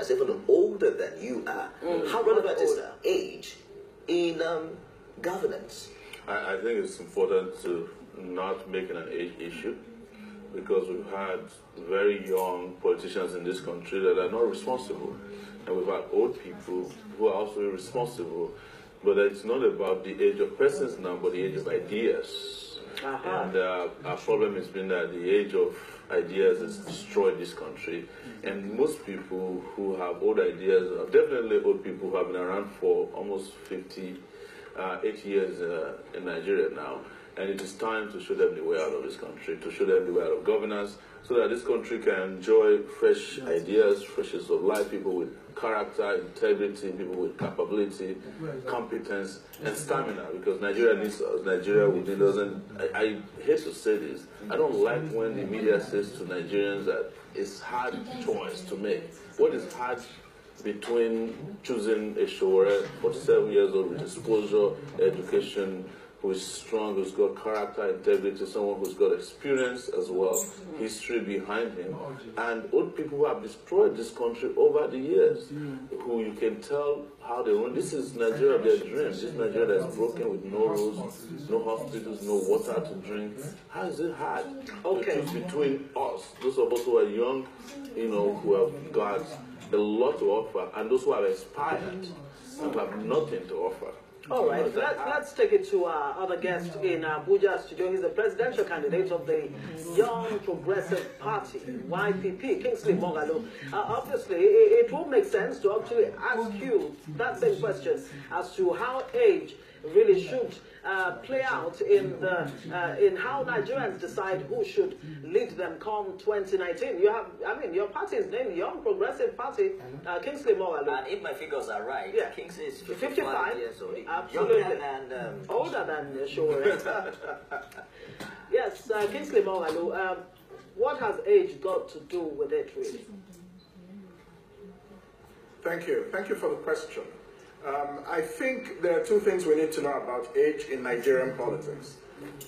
that's even older than you are. How relevant is age in governance? I think it's important to not make it an age issue, because we've had very young politicians in this country that are not responsible. And we've had old people who are also irresponsible. But it's not about the age of persons now, but the age of ideas. And our problem has been that the age of ideas has destroyed this country. And most people who have old ideas, definitely old people who have been around for almost 8 years in Nigeria now. And it is time to show them the way out of this country, to show them the way out of governance, so that this country can enjoy fresh ideas, freshness of life, people with character, integrity, people with capability, competence, and stamina, because Nigeria needs us. Nigeria doesn't, I hate to say this, I don't like when the media says to Nigerians that it's hard choice to make. What is hard between choosing a Sowore, 47 years old, with exposure, education, who is strong, who's got character, integrity, someone who's got experience as well, history behind him, and old people who have destroyed this country over the years, who you can tell how they run. This is Nigeria, their dream. This is Nigeria that's broken with no roads, no hospitals, no water to drink. How is it hard to choose between us, those of us who are young, you know, who have got a lot to offer, and those who have expired and have nothing to offer? All right, let's take it to our other guest in Abuja studio. He's the presidential candidate of the Young Progressive Party, YPP, Kingsley Moghalu. Obviously, it will make sense to actually ask you that same question as to how age really should play out in how Nigerians decide who should lead them come 2019. You have, I mean, your party is named Young Progressive Party, Kingsley Moghalu. And if my figures are right, Kingsley is 55 years old. Absolutely. Younger than older than Sowore. Yes, Kingsley Moghalu, what has age got to do with it, really? Thank you. Thank you for the question. I think there are two things we need to know about age in Nigerian politics.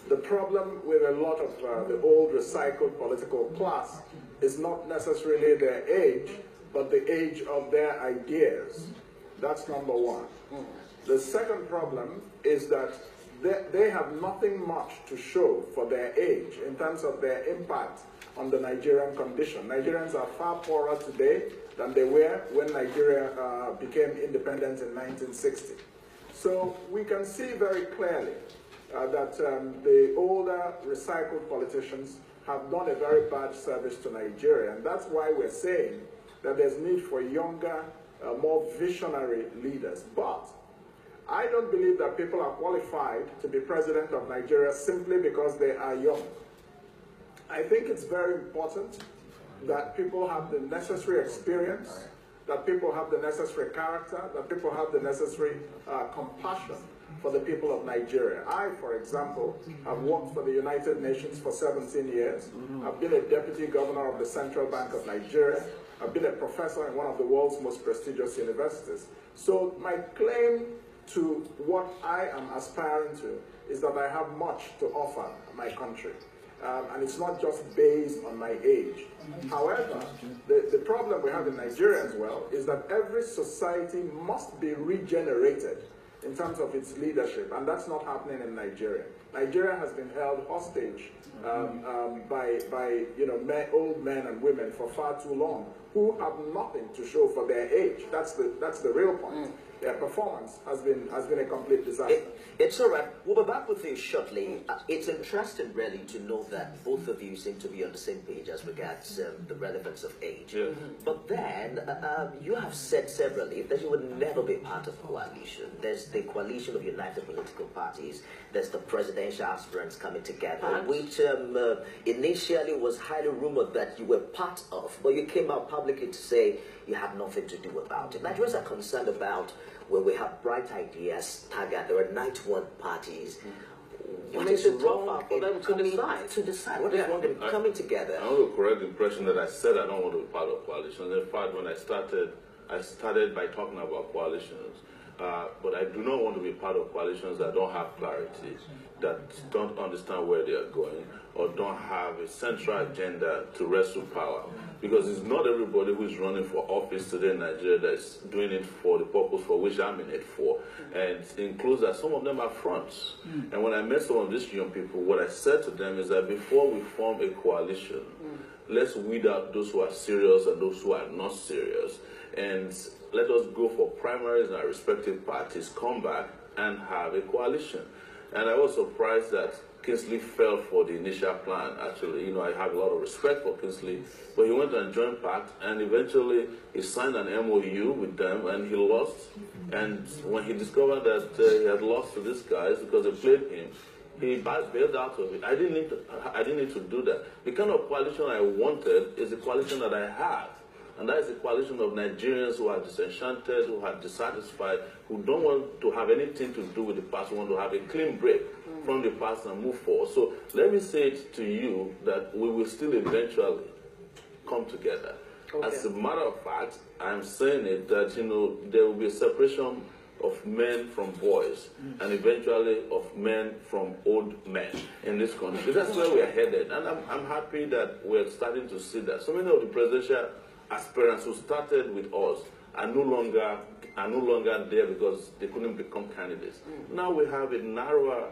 The problem with a lot of the old recycled political class is not necessarily their age, but the age of their ideas. That's number one. The second problem is that they have nothing much to show for their age in terms of their impact on the Nigerian condition. Nigerians are far poorer today than they were when Nigeria became independent in 1960. So we can see very clearly that the older recycled politicians have done a very bad service to Nigeria, and that's why we're saying that there's need for younger, more visionary leaders. But I don't believe that people are qualified to be president of Nigeria simply because they are young. I think it's very important that people have the necessary experience, that people have the necessary character, that people have the necessary compassion for the people of Nigeria. I, for example, have worked for the United Nations for 17 years. I've been a deputy governor of the Central Bank of Nigeria. I've been a professor in one of the world's most prestigious universities. So my claim to what I am aspiring to is that I have much to offer my country. And it's not just based on my age. However, the problem we have in Nigeria as well is that every society must be regenerated in terms of its leadership, and that's not happening in Nigeria. Nigeria has been held hostage by old men and women for far too long, who have nothing to show for their age. That's the real point. Their performance has been a complete disaster. It's all right. We'll be back with you shortly. It's interesting, really, to know that both of you seem to be on the same page as regards the relevance of age. But then, you have said severally that you would never be part of a coalition. There's the coalition of united political parties. There's the presidential aspirants coming together, which initially was highly rumored that you were part of, but you came out publicly to say you have nothing to do about it. Nigerians are concerned about when we have bright ideas, there are 91 parties. What is wrong for them to decide? What is wrong in coming together? I want to correct the impression that I said I don't want to be part of coalitions. In fact, when I started by talking about coalitions. But I do not want to be part of coalitions that don't have clarity, that don't understand where they are going, or don't have a central agenda to wrestle power. Because it's not everybody who is running for office today in Nigeria that's doing it for the purpose for which I'm in it for. And it includes that some of them are fronts. And when I met some of these young people, what I said to them is that before we form a coalition, let's weed out those who are serious and those who are not serious. And let us go for primaries in our respective parties, come back and have a coalition. And I was surprised that Kingsley fell for the initial plan. Actually, you know, I have a lot of respect for Kingsley, but he went and joined PACT, and eventually he signed an MOU with them, and he lost. And when he discovered that he had lost to these guys because they played him, he bailed out of it. I didn't need to do that. The kind of coalition I wanted is the coalition that I have. And that is a coalition of Nigerians who are disenchanted, who are dissatisfied, who don't want to have anything to do with the past, who want to have a clean break from the past and move forward. So let me say it to you that we will still eventually come together. Okay. As a matter of fact, I'm saying it that, you know, there will be a separation of men from boys and eventually of men from old men in this country. That's where we are headed. And I'm happy that we're starting to see that. So many of the presidential aspirants who started with us are no longer there because they couldn't become candidates. Now we have a narrower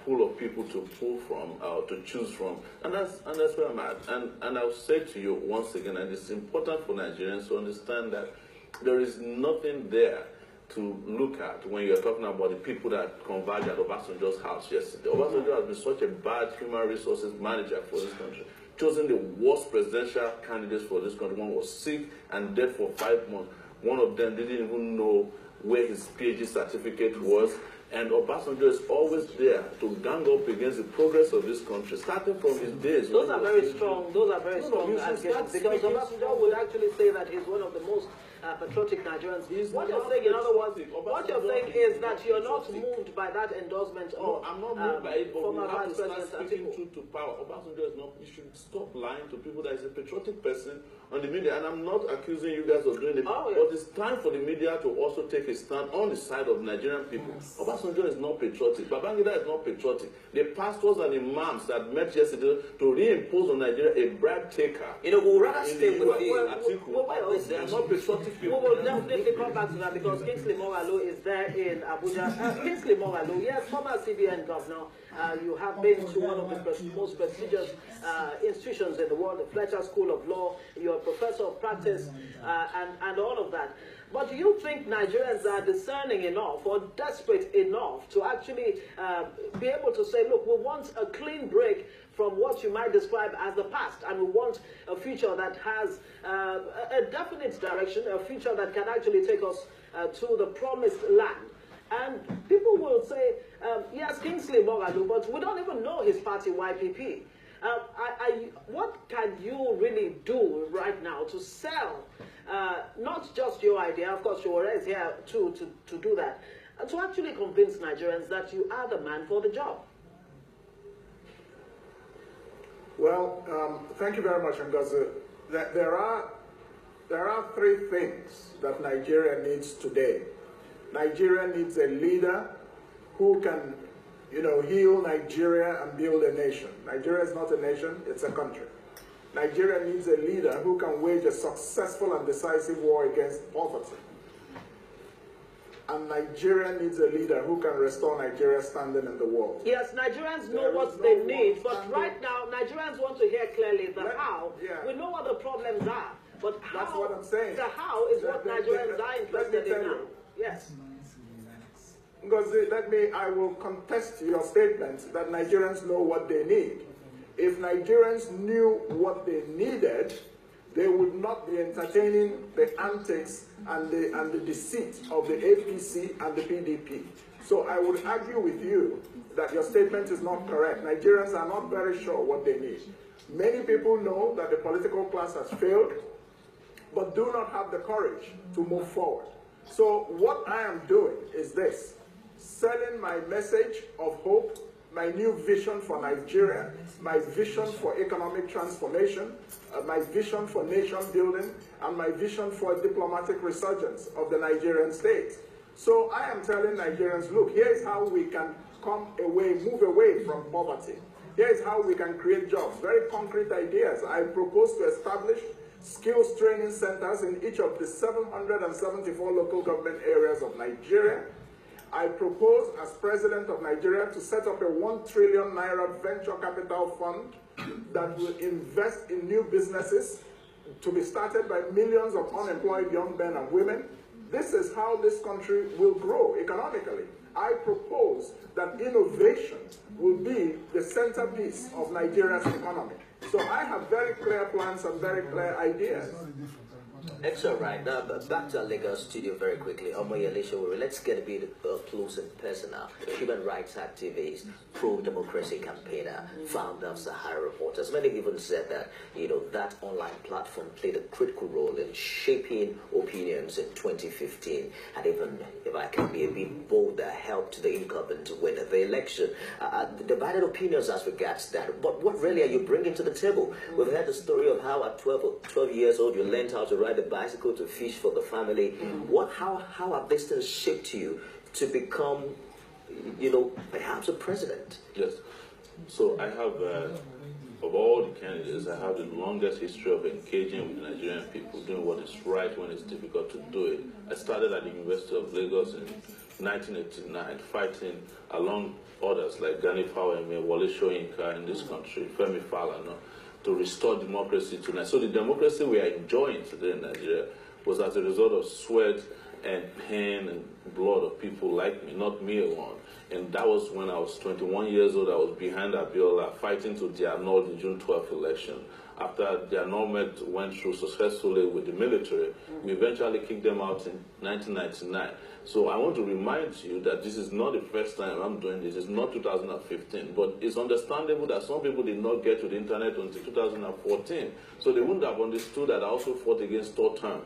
pool of people to pull from, to choose from, and that's where I'm at. And I'll say to you once again, and it's important for Nigerians to understand that there is nothing there to look at when you're talking about the people that converged at Obasanjo's house yesterday. Obasanjo has been such a bad human resources manager for this country, chosen the worst presidential candidates for this country. One was sick and dead for 5 months. One of them didn't even know where his PhD certificate was. And Obasanjo is always there to gang up against the progress of this country, starting from his days. Those are very strong. Those are very strong allegations, because Obasanjo would actually say that he's one of the most patriotic Nigerians. What you're saying, in other words, what you're saying is that you're not moved by that endorsement of I'm not moved by it, but former we have Vice to start President speaking truth to power. Obasanjo is not. You should stop lying to people that he's a patriotic person on the media. And I'm not accusing you guys of doing it, but it's time for the media to also take a stand on the side of Nigerian people. Obasanjo is not patriotic. Babangida is not patriotic. The pastors and imams that met yesterday to reimpose on Nigeria a bribe taker. You know, we'll rather stay with they are not patriotic people. We will definitely come back to that because Kingsley Moghalu is there in Abuja. Kingsley Moghalu, yes, former CBN governor. You have been to one of the most prestigious institutions in the world, the Fletcher School of Law. You're a professor of practice and all of that. But do you think Nigerians are discerning enough or desperate enough to actually be able to say, look, we want a clean break from what you might describe as the past, and we want a future that has a definite direction, a future that can actually take us to the promised land? And people will say, yes, Kingsley Moghalu, but we don't even know his party, YPP. What can you really do right now to sell not just your idea, of course Sowore is here to do that, and to actually convince Nigerians that you are the man for the job? Well, thank you very much, Ngozi. There are three things that Nigeria needs today. Nigeria needs a leader who can, you know, heal Nigeria and build a nation. Nigeria is not a nation, it's a country. Nigeria needs a leader who can wage a successful and decisive war against poverty. And Nigeria needs a leader who can restore Nigeria's standing in the world. Yes, Nigerians know what they need, but right now, Nigerians want to hear clearly the how. Yeah. We know what the problems are, but how, that's what I'm saying. The how is what Nigerians are interested in now. Yes. Because I will contest your statement that Nigerians know what they need. If Nigerians knew what they needed, they would not be entertaining the antics and the deceit of the APC and the PDP. So I would argue with you that your statement is not correct. Nigerians are not very sure what they need. Many people know that the political class has failed, but do not have the courage to move forward. So what I am doing is this: selling my message of hope, my new vision for Nigeria, my vision for economic transformation, my vision for nation building, and my vision for diplomatic resurgence of the Nigerian state. So I am telling Nigerians, look, here's how we can move away from poverty. Here's how we can create jobs. Very concrete ideas. I propose to establish skills training centers in each of the 774 local government areas of Nigeria. I propose, as President of Nigeria, to set up a 1 trillion naira venture capital fund that will invest in new businesses to be started by millions of unemployed young men and women. This is how this country will grow economically. I propose that innovation will be the centerpiece of Nigeria's economy. So I have very clear plans and very clear ideas. Excellent, right. Now, back to our Lagos studio very quickly. Omoyele Sowore, let's get a bit close and personal. Human rights activist, pro-democracy campaigner, founder of Sahara Reporters. Many even said that, that online platform played a critical role in shaping opinions in 2015, and even, if I can be a bit bolder, helped the incumbent to win the election. Divided opinions as regards that. But what really are you bringing to the table? We've heard the story of how at 12 years old you learned how to ride a bicycle, to fish for the family. How have these things shaped you to become, perhaps a president? Yes. So I have, of all the candidates, I have the longest history of engaging with Nigerian people, doing what is right when it's difficult to do it. I started at the University of Lagos in 1989, fighting along others like Gani Fawemi, Wole Soyinka in this country, Femi Falana, to restore democracy tonight. So the democracy we are enjoying today in Nigeria was as a result of sweat and pain and blood of people like me, not me alone. And that was when I was 21 years old. I was behind Abiola fighting to annul the June 12th election. After the annulment went through successfully with the military, we eventually kicked them out in 1999. So I want to remind you that this is not the first time I'm doing this. It's not 2015, but it's understandable that some people did not get to the internet until 2014. So they wouldn't have understood that I also fought against third term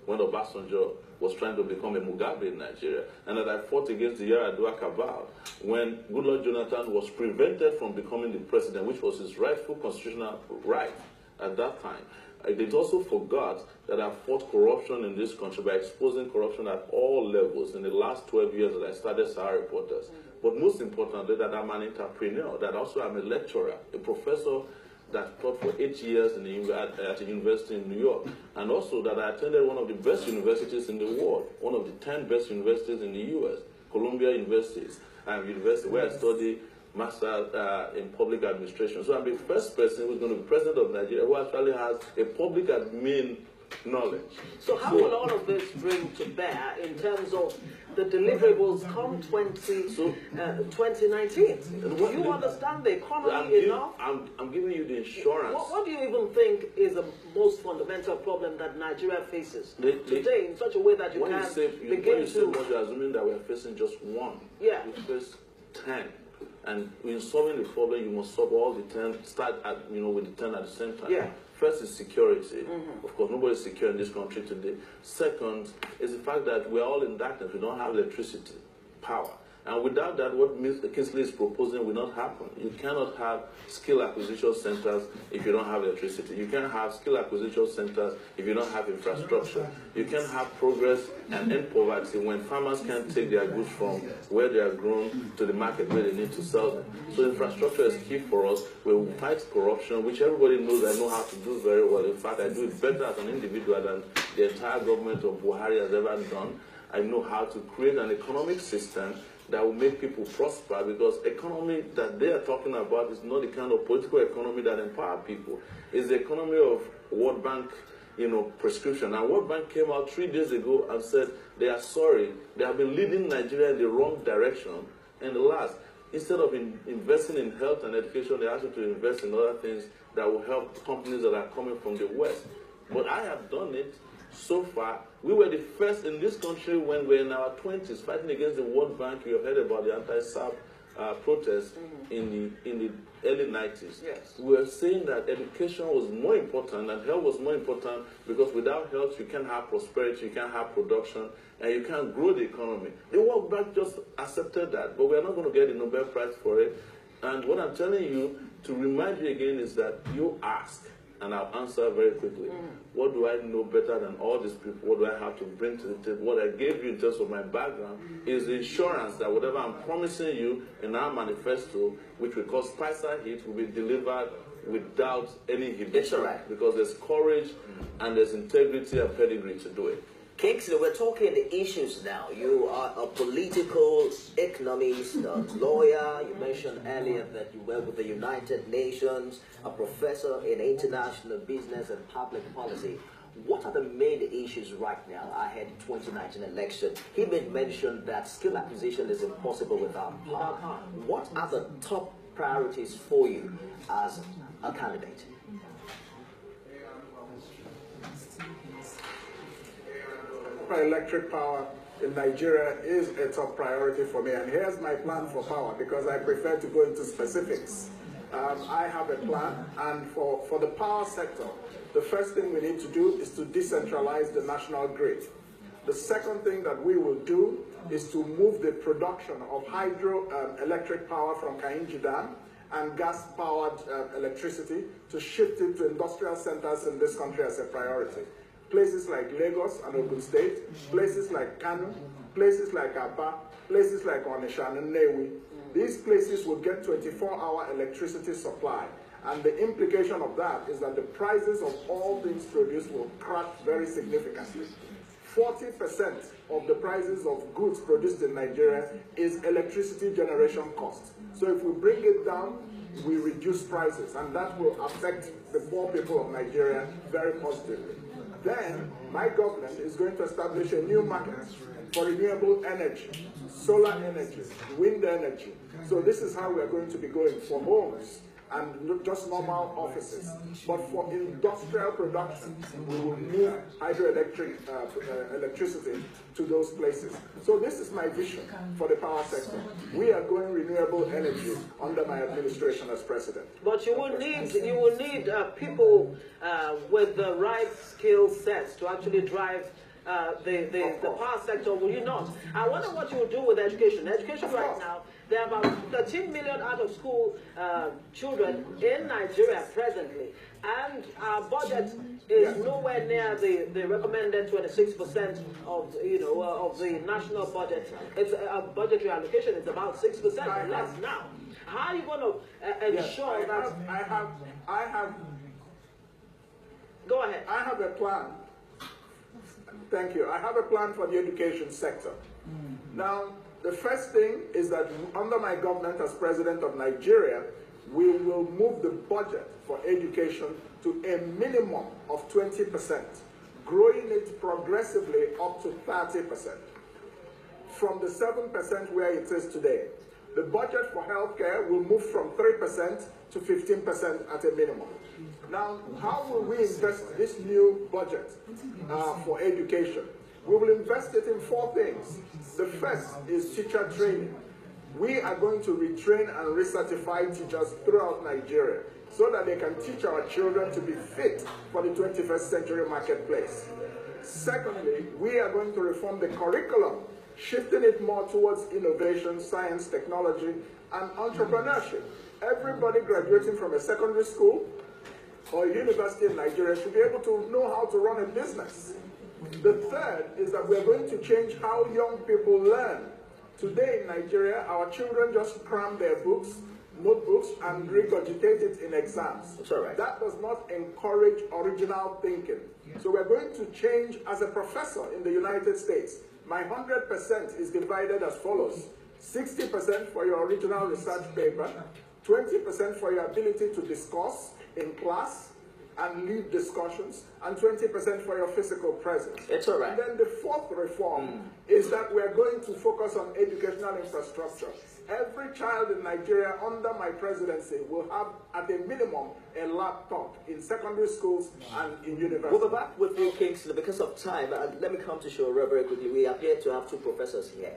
when Obasanjo was trying to become a Mugabe in Nigeria, and that I fought against the Yar'Adua cabal when Goodluck Jonathan was prevented from becoming the president, which was his rightful constitutional right at that time. They also forgot that I fought corruption in this country by exposing corruption at all levels in the last 12 years that I started Sahara Reporters. But most importantly, that I'm an entrepreneur, that also I'm a lecturer, a professor that taught for 8 years at a university in New York, and also that I attended one of the best universities in the world, one of the 10 best universities in the US, Columbia University, where I studied master in public administration. So I'm the first person who's going to be president of Nigeria who actually has a public admin knowledge. So how will all of this bring to bear in terms of the deliverables come 2019? Do you understand the economy enough? I'm giving you the insurance. What do you even think is the most fundamental problem that Nigeria faces today in such a way that you can begin to... When you're assuming that we're facing just one. Yeah. We face 10. And in solving the problem, you must solve all the 10, start at, with the 10 at the same time. Yeah. First is security. Of course, nobody is secure in this country today. Second is the fact that we're all in darkness. We don't have electricity, power. And without that, what Kingsley is proposing will not happen. You cannot have skill acquisition centers if you don't have electricity. You can't have skill acquisition centers if you don't have infrastructure. You can't have progress and end poverty when farmers can't take their goods from where they are grown to the market where they need to sell them. So infrastructure is key for us. We will fight corruption, which everybody knows I know how to do very well. In fact, I do it better as an individual than the entire government of Buhari has ever done. I know how to create an economic system that will make people prosper, because economy that they are talking about is not the kind of political economy that empower people. It's the economy of World Bank, prescription. And World Bank came out 3 days ago and said they are sorry. They have been leading Nigeria in the wrong direction. And last, instead of investing in health and education, they ask you to invest in other things that will help companies that are coming from the West. But I have done it. So far, we were the first in this country when we were in our 20s fighting against the World Bank. You have heard about the anti-SAP protests in the early 90s. Yes. We were saying that education was more important and health was more important, because without health you can't have prosperity, you can't have production, and you can't grow the economy. The World Bank just accepted that, but we are not going to get the Nobel Prize for it. And what I'm telling you, to remind you again, is that you ask and I'll answer very quickly. What do I know better than all these people? What do I have to bring to the table? What I gave you in terms of my background is the insurance that whatever I'm promising you in our manifesto, which we call Spicer Hit, will be delivered without any inhibition. Because there's courage and there's integrity and pedigree to do it. Kingsley, we're talking the issues now. You are a political economist, a lawyer. You mentioned earlier that you work with the United Nations, a professor in international business and public policy. What are the main issues right now ahead of the 2019 election? He made mention that skill acquisition is impossible without power. What are the top priorities for you as a candidate? Electric power in Nigeria is a top priority for me, and here's my plan for power, because I prefer to go into specifics. I have a plan, and for the power sector, the first thing we need to do is to decentralize the national grid. The second thing that we will do is to move the production of hydroelectric power from Kainji Dam and gas-powered electricity to shift it to industrial centers in this country as a priority. Places like Lagos and Ogun State, places like Kano, places like Aba, places like Onitsha and Nnewi. These places will get 24-hour electricity supply. And the implication of that is that the prices of all things produced will crash very significantly. 40% of the prices of goods produced in Nigeria is electricity generation cost. So if we bring it down, we reduce prices, and that will affect the poor people of Nigeria very positively. Then, my government is going to establish a new market for renewable energy, solar energy, wind energy. So this is how we're going to be going for homes and not just normal offices. But for industrial production, we will move hydroelectric electricity to those places. So this is my vision for the power sector. We are going renewable energy under my administration as president. But you will need people with the right skill sets to actually drive the power sector, will you not? I wonder what you will do with education. Education right now, there are about 13 million out-of-school children in Nigeria presently, and our budget is nowhere near the recommended 26% of the national budget. It's a budgetary allocation is about 6% less now. How are you going to ensure that? I have. Go ahead. I have a plan. Thank you. I have a plan for the education sector. Now, the first thing is that under my government as president of Nigeria, we will move the budget for education to a minimum of 20%, growing it progressively up to 30%, from the 7% where it is today. The budget for healthcare will move from 3% to 15% at a minimum. Now, how will we invest this new budget for education? We will invest it in 4 things. The first is teacher training. We are going to retrain and recertify teachers throughout Nigeria so that they can teach our children to be fit for the 21st century marketplace. Secondly, we are going to reform the curriculum, shifting it more towards innovation, science, technology, and entrepreneurship. Everybody graduating from a secondary school or a university in Nigeria should be able to know how to run a business. The third is that we're going to change how young people learn. Today in Nigeria, our children just cram their books, notebooks, and regurgitate it in exams. That's all right. That does not encourage original thinking. So we're going to change. As a professor in the United States, my 100% is divided as follows: 60% for your original research paper, 20% for your ability to discuss in class and lead discussions, and 20% for your physical presence. It's all right. And then the fourth reform is that we're going to focus on educational infrastructure. Every child in Nigeria under my presidency will have, at a minimum, a laptop in secondary schools and in universities. We'll be back with you, Kingsley. Because of time, let me come to show very quickly. We appear to have 2 professors here.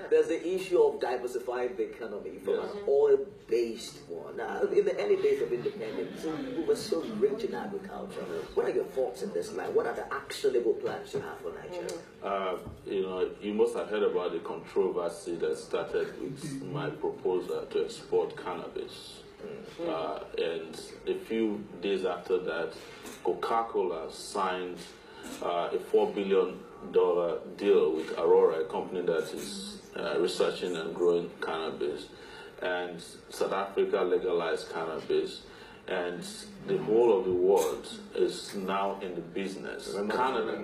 There's the issue of diversifying the economy from an oil-based one. In the early days of independence, we were so rich in agriculture. What are your thoughts in this line? What are the actionable plans you have for Nigeria? You must have heard about the controversy that started with my proposal to export cannabis. And a few days after that, Coca-Cola signed a $4 billion deal with Aurora, a company that is researching and growing cannabis. And South Africa legalized cannabis. And the whole of the world is now in the business. Canada,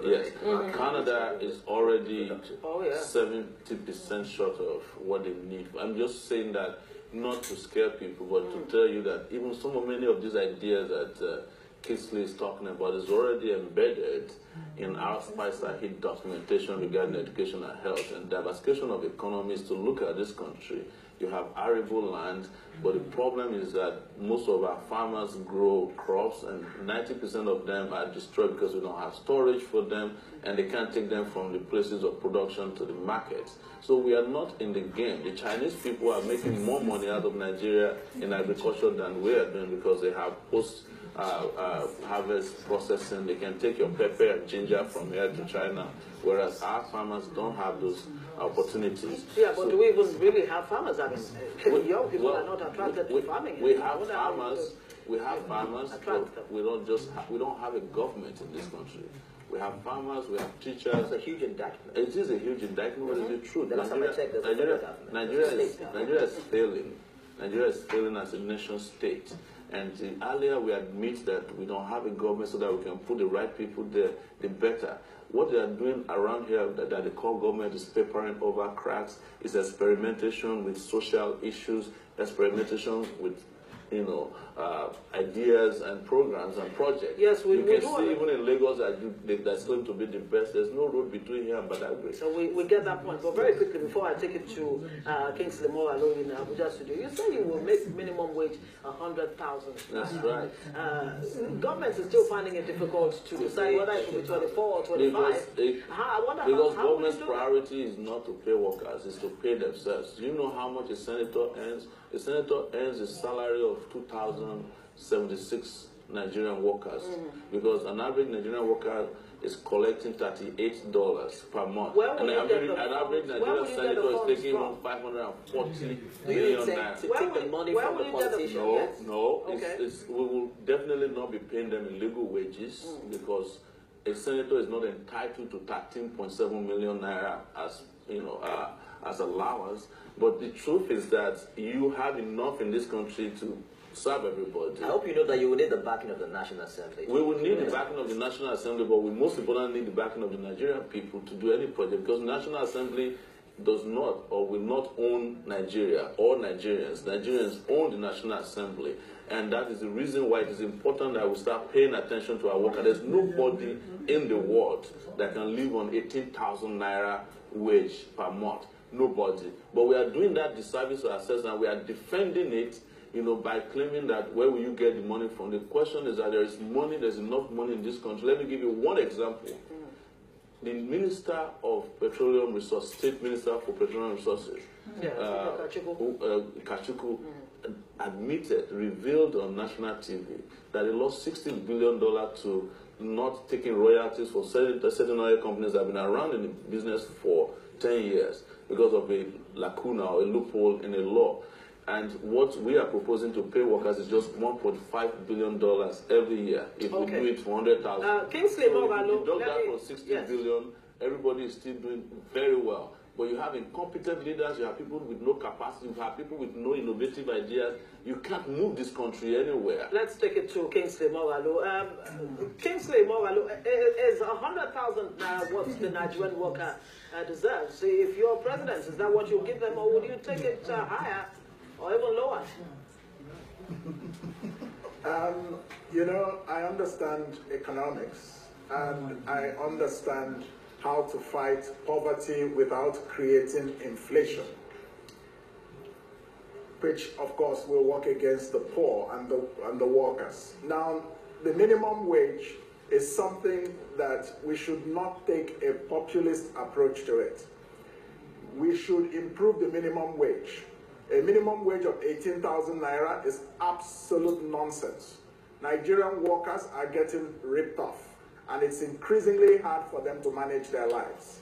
yes, Canada is already 70% short of what they need. I'm just saying that not to scare people, but to tell you that even many of these ideas that Kingsley is talking about is already embedded in our Spicer Hit documentation regarding education and health and diversification of economies. To look at this country, you have arable land, but the problem is that most of our farmers grow crops and 90% of them are destroyed because we don't have storage for them and they can't take them from the places of production to the markets. So we are not in the game. The Chinese people are making more money out of Nigeria in agriculture than we are doing because they have post-harvest processing. They can take your pepper and ginger from here to China, whereas our farmers don't have those opportunities. Yeah, but do we even really have farmers? I mean, young people are not attracted to farming. We have farmers. We have farmers, but we don't have a government in this country. We have farmers, we have teachers. It's a huge indictment. It is a huge indictment, but it's the truth. The last time I checked, Nigeria is failing. Nigeria is failing as a nation state. And earlier we admit that we don't have a government so that we can put the right people there, the better. What they are doing around here that they call government is papering over cracks, is experimentation with social issues, experimentation with ideas and programs and projects. Yes, you can see even in Lagos that's going to be the best. There's no road between here and Badagry. So we get that point. But very quickly, before I take it to Kingsley Moghalu in Abuja studio, you said you will make minimum wage 100,000. That's right. Government is still finding it difficult to decide whether it should be 24 or 25. Because government's priority is not to pay workers, it's to pay themselves. Do you know how much a senator earns? A senator earns a salary of 2,076 Nigerian workers, because an average Nigerian worker is collecting $38 per month. And an average Nigerian senator is taking home 540 million naira. To take the money from the politician? No. We will definitely not be paying them illegal wages, because a senator is not entitled to 13.7 million naira as allowance. But the truth is that you have enough in this country to serve everybody. I hope you know that you will need the backing of the National Assembly. We will need the backing of the National Assembly, but we most importantly need the backing of the Nigerian people to do any project, because the National Assembly does not or will not own Nigeria or Nigerians. Nigerians own the National Assembly, and that is the reason why it is important that we start paying attention to our workers. There's nobody in the world that can live on 18,000 naira wage per month. Nobody. But we are doing that disservice to ourselves, and we are defending it, by claiming that where will you get the money from? The question is that there's enough money in this country. Let me give you one example. The Minister of Petroleum Resources, State Minister for Petroleum Resources, Kachuku, revealed on national TV that he lost $60 billion to not taking royalties for certain oil companies that have been around in the business for 10 years because of a lacuna or a loophole in a law. And what we are proposing to pay workers is just $1.5 billion every year if we do it for 100,000. Kingsley Moghalu, if you deduct that from 60 billion, everybody is still doing very well. But you have incompetent leaders, you have people with no capacity, you have people with no innovative ideas. You can't move this country anywhere. Let's take it to Kingsley Moghalu. Kingsley Moghalu, is 100,000 what the Nigerian worker deserves? If you're president, is that what you give them, or would you take it higher or even lower? I understand economics, and I understand how to fight poverty without creating inflation, which of course will work against the poor and the workers. Now, the minimum wage is something that we should not take a populist approach to it. We should improve the minimum wage. A minimum wage of 18,000 naira is absolute nonsense. Nigerian workers are getting ripped off, and it's increasingly hard for them to manage their lives.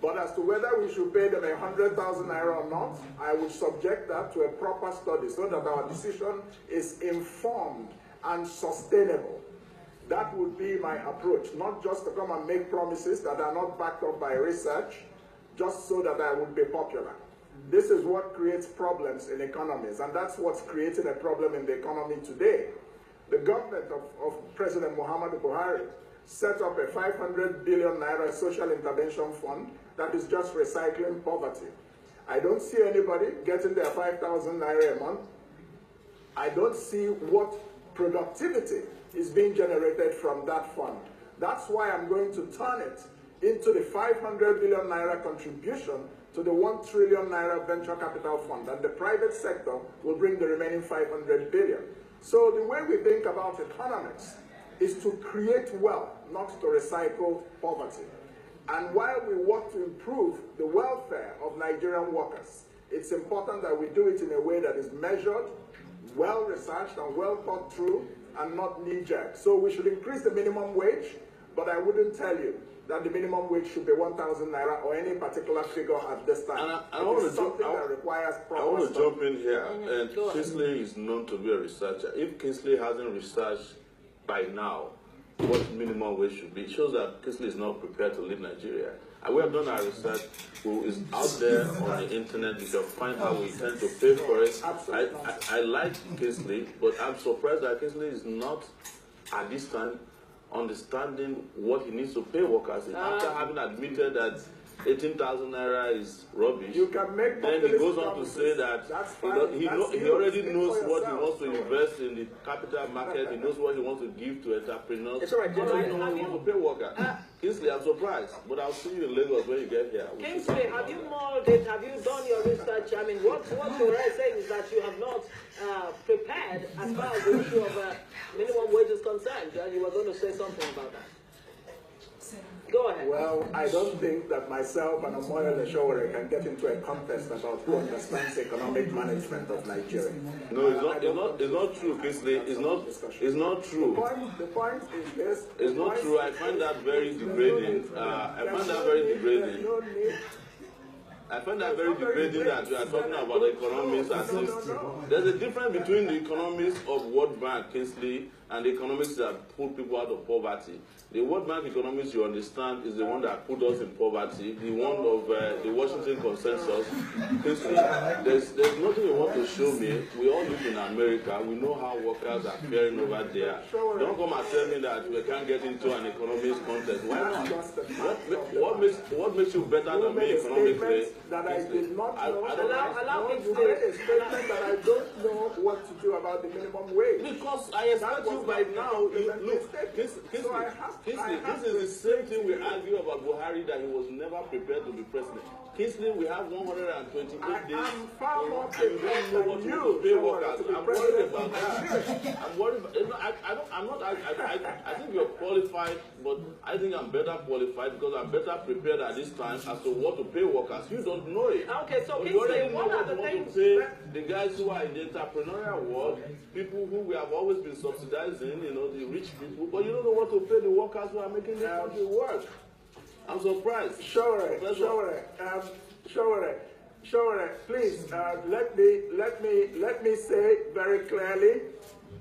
But as to whether we should pay them 100,000 naira or not, I would subject that to a proper study so that our decision is informed and sustainable. That would be my approach, not just to come and make promises that are not backed up by research, just so that I would be popular. This is what creates problems in economies, and that's what's creating a problem in the economy today. The government of President Muhammadu Buhari set up a 500 billion naira social intervention fund that is just recycling poverty. I don't see anybody getting their 5,000 naira a month. I don't see what productivity is being generated from that fund. That's why I'm going to turn it into the 500 billion naira contribution to the 1 trillion naira venture capital fund, and the private sector will bring the remaining 500 billion. So the way we think about economics is to create wealth, not to recycle poverty. And while we work to improve the welfare of Nigerian workers, it's important that we do it in a way that is measured, well-researched and well thought through, and not knee-jerk. So we should increase the minimum wage, but I wouldn't tell you that the minimum wage should be 1,000 naira or any particular figure at this time. I want to something that requires proper I want to study. jump in here. And Kingsley is known to be a researcher. If Kingsley hasn't researched by now what minimum wage should be, it shows that Kingsley is not prepared to lead Nigeria. And we have done our research, who is out there on the internet. You can find how we intend to pay for it. I like Kingsley, but I'm surprised that Kingsley is not, at this time, understanding what he needs to pay workers. After having admitted that 18,000 naira is rubbish, you can make then he goes on to say that he already knows what he wants to invest in the capital market. He knows what he wants to give to entrepreneurs. It's all right, He knows what he wants to pay workers. Kingsley, I'm surprised, but I'll see you in Lagos when you get here. Kingsley, have you modeled it? Have you done your research? I mean, what you're saying is that you have not prepared as far as the issue of minimum wage is concerned, and you were going to say something about that. Go ahead. Well, I don't think that myself and Omoyele Sowore can get into a contest about who understands economic management of Nigeria. No, it's not true, Kingsley. It's not true. The point is this. It's not true. I find that very degrading. I find that very degrading. I find that very degrading that we are talking about economics as if there's a difference between the economics of World Bank, Kingsley, and the economics that pull people out of poverty. The World Bank economics, you understand, is the one that put us in poverty, the one of the Washington Consensus. Kingsley, there's nothing you want to show me. We all live in America. We know how workers are faring over there. Don't come and tell me that we can't get into an economics contest. Why not? What makes you better than me economically? That I did not know. Allow me to make a statement that I don't know what to do about the minimum wage. Because I expect you by now. Look, Kingsley, this is the same thing we argue about Buhari, that he was never prepared to be president. Kingsley, we have 128 days. I'm far more and you don't know what to pay workers. I'm worried about that. I'm worried. I think you're qualified, but I think I'm better qualified because I'm better prepared at this time as to what to pay workers. You don't know it. Okay, so Kingsley, what are the things? The guys who are in the entrepreneurial world, people who we have always been subsidizing, the rich people, but you don't know what to pay the workers who are making the country work. I'm surprised. Sowore, please let me say very clearly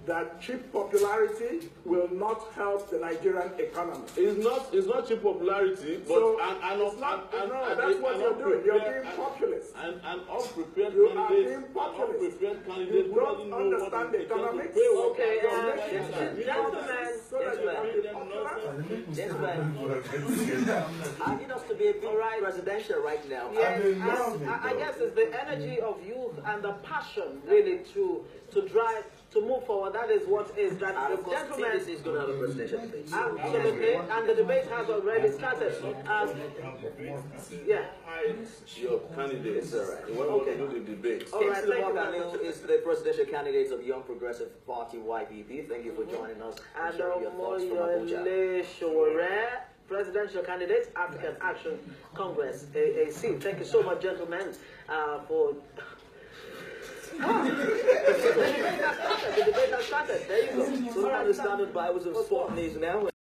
that cheap popularity will not help the Nigerian economy. It's not cheap popularity, but so that's what you're doing. You're being populist. An unprepared You candidate who don't doesn't know understand what it economics. takes to pay Okay, gentlemen, I need us to be a bit presidential right now. Yes, I guess it's the energy of youth and the passion really to drive, to move forward. That is what is that. And of course, Gentlemen, this is going to have a presidential debate. absolutely, and the debate has already started. Yeah. Your candidates, when we want to do the debate. All right, Kingsley thank you very Moghalu much. is the presidential candidate of Young Progressive Party, YPP. Thank you for joining us and And sharing your thoughts from Abuja. Omoyele Sowore, presidential candidate, African Action Congress, AAC. Thank you so much, gentlemen, for... the debate has started. There you go. So now the standard Bibles of sport news now.